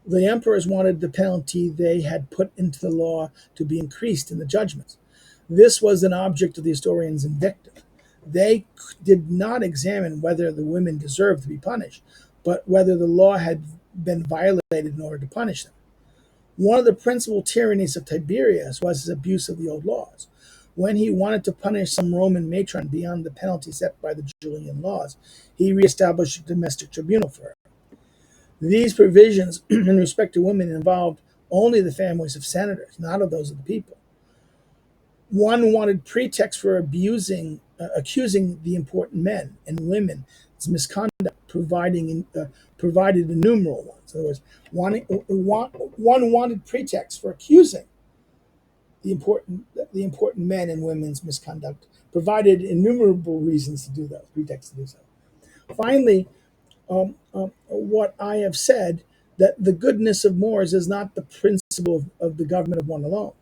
The emperors wanted the penalty they had put into the law to be increased in the judgments. This was an object of the historians' invective. They did not examine whether the women deserved to be punished, but whether the law had been violated in order to punish them. One of the principal tyrannies of Tiberius was his abuse of the old laws. When he wanted to punish some Roman matron beyond the penalty set by the Julian laws, he reestablished a domestic tribunal for her. These provisions in respect to women involved only the families of senators, not of those of the people. One wanted pretext for accusing the important men and women as misconduct, provided innumerable ones. In other words, one wanted pretext for accusing the important men and women's misconduct, provided innumerable reasons to do that, pretext to do so. Finally, what I have said, that the goodness of Moors is not the principle of the government of one alone,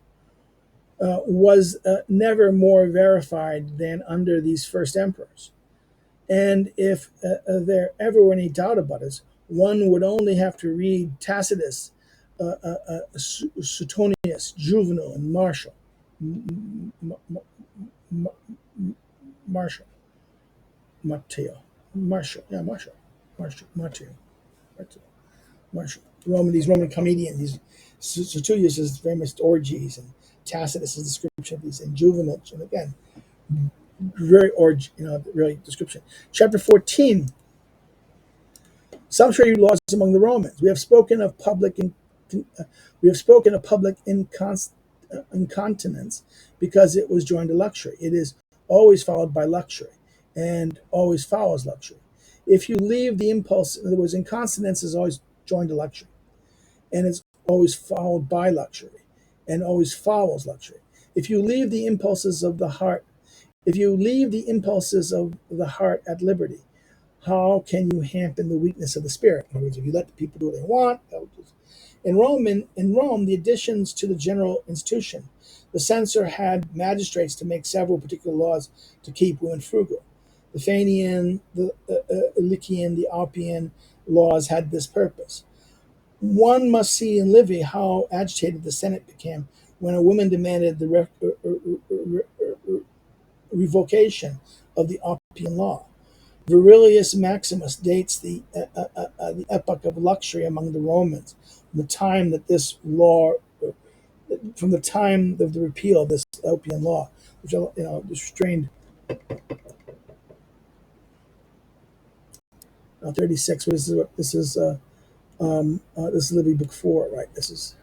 was never more verified than under these first emperors. And if there ever were any doubt about it, one would only have to read Tacitus, Suetonius, Juvenal, and Martial. Martial. Matteo. Martial. Yeah, Martial. Matteo. These Roman comedians. Suetonius is famous orgies, and Tacitus' description of these, and Juvenal, and again, really description. Chapter 14. Some trade laws among the Romans. We have spoken of public incontinence because it was joined to luxury. It is always followed by luxury, and always follows luxury. If you leave the impulse, in other words, incontinence is always joined to luxury, and it's always followed by luxury, and always follows luxury. If you leave the impulses of the heart at liberty, how can you hamper the weakness of the spirit? In other words, if you let the people do what they want, In Rome, the additions to the general institution, the censor had magistrates to make several particular laws to keep women frugal. The Fenian, the Lycian, the Oppian laws had this purpose. One must see in Livy how agitated the Senate became when a woman demanded the revocation of the Oppian law. Virilius Maximus dates the epoch of luxury among the Romans, from the time that this law, from the time of the repeal of this Oppian law, which restrained 36. This is what this is. This is Livy Book 4, right? This is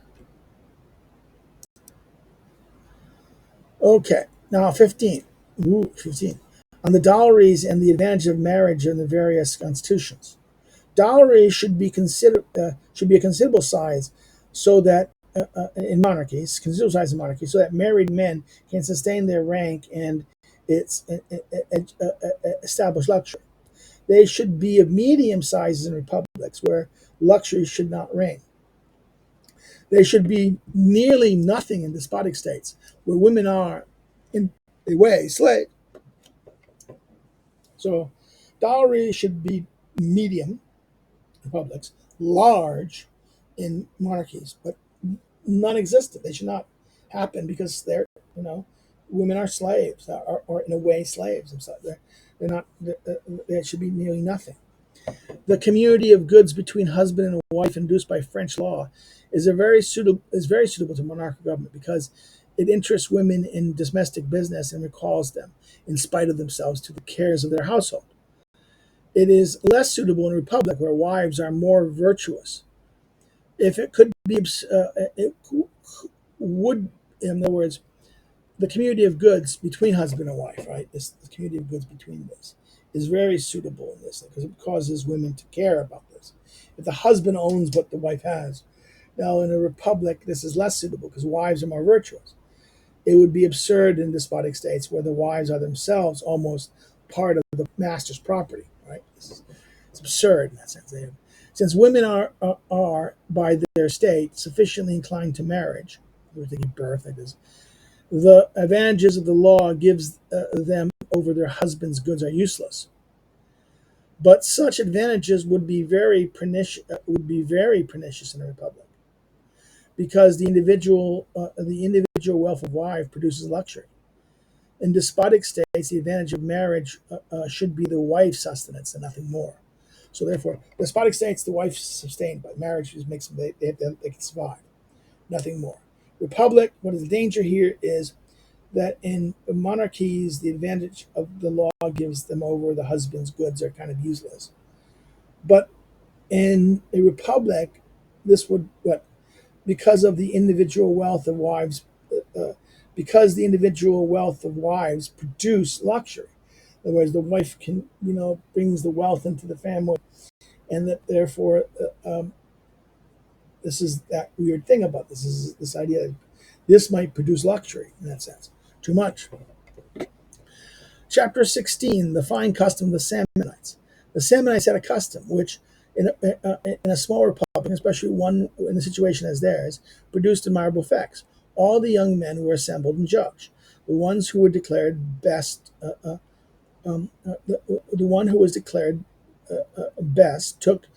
okay. Now 15. Ooh, 15. On the dowries and the advantage of marriage in the various constitutions. Dowry should be a considerable size, so that in monarchies, considerable size in monarchies, so that married men can sustain their rank and its established luxury. They should be of medium sizes in republics where luxury should not reign. They should be nearly nothing in despotic states where women are, in a way, slaves. So, dowry should be medium republics, large in monarchies, but non-existent. They should not happen because women are slaves, or in a way slaves themselves. They're not. They should be nearly nothing. The community of goods between husband and wife induced by French law is very suitable to monarchical government because it interests women in domestic business and recalls them, in spite of themselves, to the cares of their household. It is less suitable in a republic where wives are more virtuous. If it could be, it would, in other words, the community of goods between husband and wife, right? The community of goods between this is very suitable in this because it causes women to care about this. If the husband owns what the wife has, now in a republic, this is less suitable because wives are more virtuous. It would be absurd in despotic states where the wives are themselves almost part of the master's property, right? It's absurd in that sense. Since women are by their state sufficiently inclined to marriage, we're thinking birth, that is, the advantages of the law gives them over their husband's goods are useless. But such advantages would be very pernicious. In a republic, because the individual wealth of wife produces luxury. In despotic states, the advantage of marriage should be the wife's sustenance and nothing more. So therefore, despotic states, the wife's sustained, but marriage just makes them they can survive, nothing more. Republic, what is the danger here is that in monarchies, the advantage of the law gives them over the husband's goods are kind of useless. But in a republic, this would what because of the individual wealth of wives, because the individual wealth of wives produce luxury. In other words, the wife can brings the wealth into the family, and that therefore this is that weird thing about this is this idea that this might produce luxury in that sense. Too much. Chapter 16, the fine custom of the Samnites. The Samnites had a custom which, in a small republic, especially one in a situation as theirs, produced admirable effects. All the young men were assembled and judged. The ones who were declared best, the one who was declared best took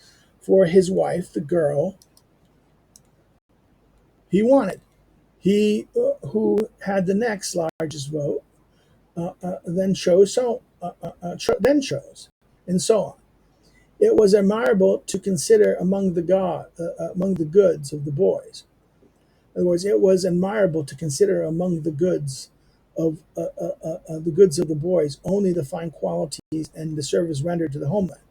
for his wife the girl he wanted. He who had the next largest vote then chose, then chose, and so on. It was admirable to consider among the goods of the boys. In other words, it was admirable to consider among the goods of the boys only the fine qualities and the service rendered to the homeland.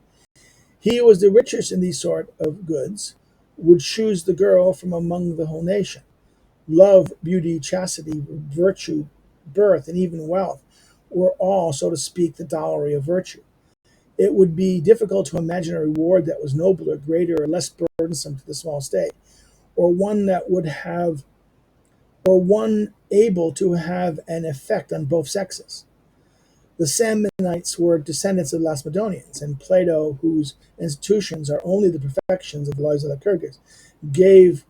He who was the richest in these sort of goods would choose the girl from among the whole nation. Love, beauty, chastity, virtue, birth, and even wealth were all, so to speak, the dowry of virtue. It would be difficult to imagine a reward that was nobler, greater, or less burdensome to the small state, or one that would have, or one able to have an effect on both sexes. The Samnites were descendants of the Lacedaemonians, and Plato, whose institutions are only the perfections of the lives of the Kyrgyz, gave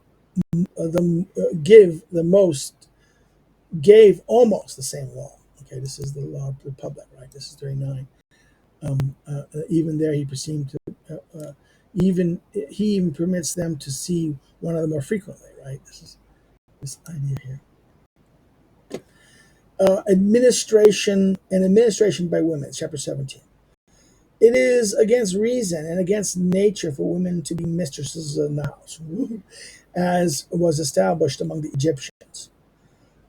give the most gave almost the same law. Okay, this is the law of the Republic, right? This is 39. Even there, he seemed to even he even permits them to see one another more frequently, right? This is this idea here. Administration by women, chapter 17. It is against reason and against nature for women to be mistresses in the house, as was established among the Egyptians,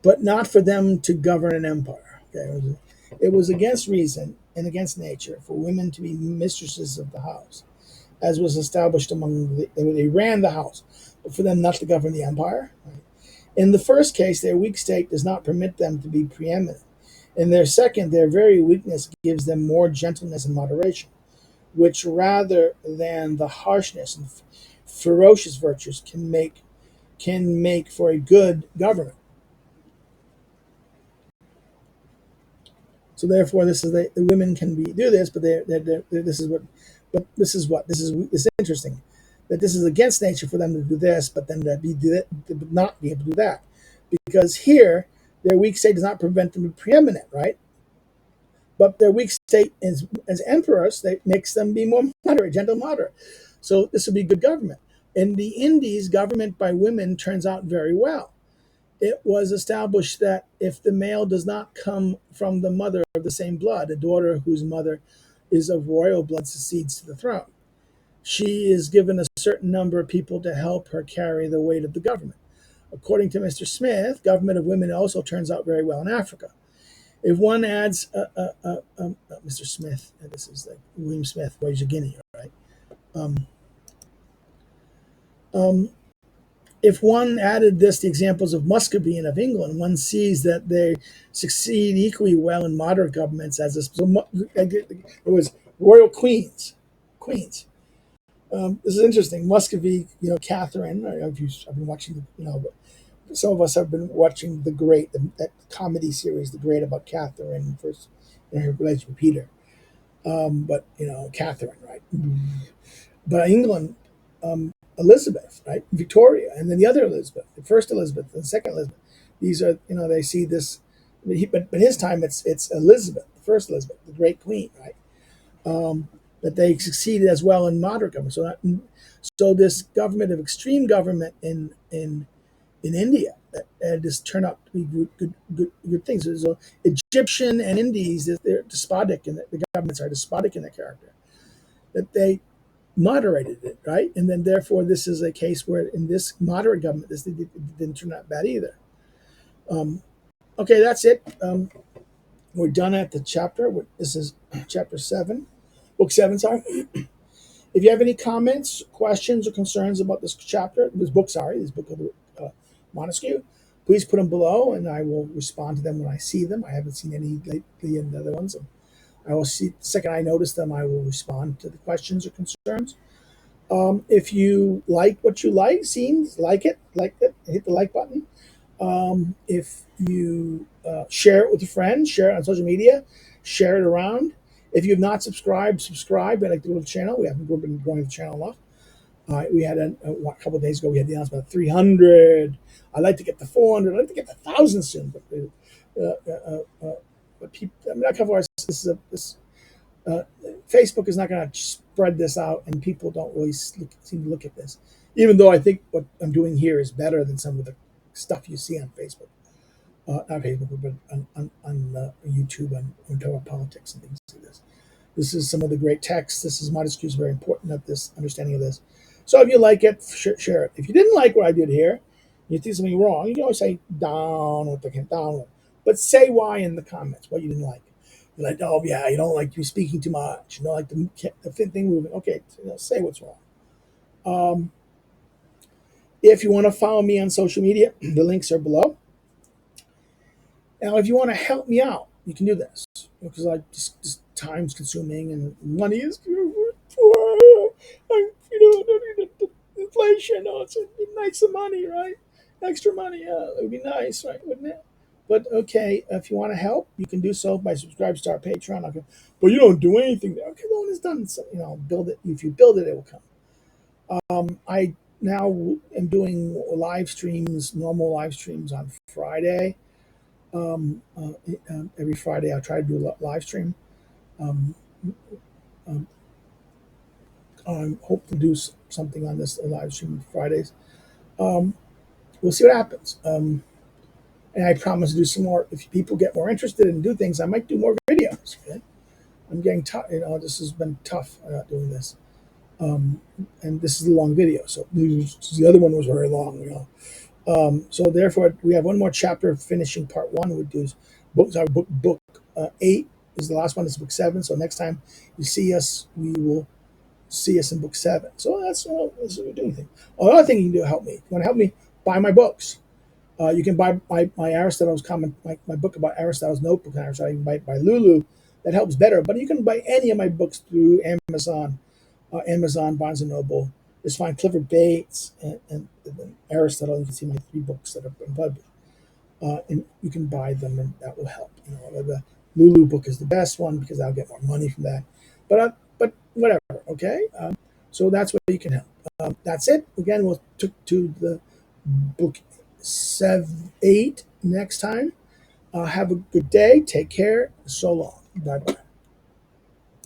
but not for them to govern an empire. Okay? It was against reason and against nature for women to be mistresses of the house, as was established among they ran the house, but for them not to govern the empire. Right? In the first case, their weak state does not permit them to be preeminent. In their second, their very weakness gives them more gentleness and moderation, which rather than the harshness and ferocious virtues can make for a good government. So therefore, this is the women can do this, but this is what, this is interesting, that this is against nature for them to do this, but then to not be able to do that, because here their weak state does not prevent them to be preeminent, right? But their weak state as emperors, that makes them be more moderate, gentle, moderate. So this would be good government. In the Indies, government by women turns out very well. It was established that if the male does not come from the mother of the same blood, a daughter whose mother is of royal blood succeeds to the throne. She is given a certain number of people to help her carry the weight of the government. According to Mr. Smith, government of women also turns out very well in Africa. If one adds, Mr. Smith, this is like William Smith, Voyage of Guinea, right? Um, um, if one added this the examples of Muscovy and of England, one sees that they succeed equally well in moderate governments as a, so it was royal queens. This is interesting. Muscovy, Catherine. I've been watching, but some of us have been watching that comedy series, The Great, about Catherine first, her relationship with Peter. But Catherine, right? But England, Elizabeth, right? Victoria, and then the other Elizabeth, the first Elizabeth, and the second Elizabeth. These are, they see this, but his time it's Elizabeth, the first Elizabeth, the great queen, right? That they succeeded as well in moderate government. So this government of extreme government in India that just turned out to be good things. So Egyptian and Indies, they're despotic, and the governments are despotic in their character. That they moderated it, right? And then therefore, this is a case where in this moderate government, this didn't turn out bad either. Okay, that's it. We're done at the chapter. This is chapter 7, book 7. Sorry. If you have any comments, questions, or concerns about this chapter, this book of Montesquieu, please put them below, and I will respond to them when I see them. I haven't seen any lately in the other ones. I will see the second I notice them. I will respond to the questions or concerns. If you like what you like it, hit the like button. If you share it with a friend, share it on social media, share it around. If you have not subscribed, subscribe. I like to go to the channel. We haven't been growing the channel enough. We had a couple of days ago. We had the announcement of 300. I'd like to get to 400. I'd like to get to 1,000 soon. But people, a couple of hours. Facebook is not going to spread this out, and people don't really seem to look at this. Even though I think what I'm doing here is better than some of the stuff you see on Facebook. Not Facebook, but on YouTube, on talk about politics and things like this. This is some of the great texts. This is Montesquieu is very important at this understanding of this. So if you like it, share it. If you didn't like what I did here, you did something wrong, you can always say down with the down, but say why in the comments, what you didn't like. You're like, oh yeah, you don't like you speaking too much. You don't like the thing moving. Okay, say what's wrong. If you want to follow me on social media, the links are below. Now, if you want to help me out, you can do this, because just time's consuming and money is poor. Inflation. Oh, it's nice of money, right? Extra money. It would be nice, right? Wouldn't it? But okay, if you want to help, you can do so by subscribing to our Patreon. Okay, but you don't do anything there. Okay, well, it's done. So, build it. If you build it, it will come. I now am doing live streams, normal live streams on Friday. Every Friday, I'll try to do a live stream. Um, um, I hope to do something on this live stream Fridays. Um, we'll see what happens. And I promise to do some more. If people get more interested and do things, I might do more videos. Okay? I'm getting tough. This has been tough doing this. Um, and this is a long video, so the other one was very long. So therefore, we have one more chapter finishing part one. We do books. Our book 8 is the last one. It's book 7. So next time you see us, we will see us in book 7. So that's what we're doing. Another thing you can do to help me. If you want to help me, buy my books. You can buy my Aristotle's comment, my book about Aristotle's notebook on Aristotle. You can buy it by Lulu. That helps better. But you can buy any of my books through Amazon, Barnes and Noble. Just find Clifford Bates and Aristotle. You can see my 3 books that have been published, and you can buy them, and that will help. The Lulu book is the best one because I'll get more money from that. But whatever. Okay. So that's where you can help. That's it. Again, we'll to the book 8 next time. Have a good day. Take care. So long. Bye bye.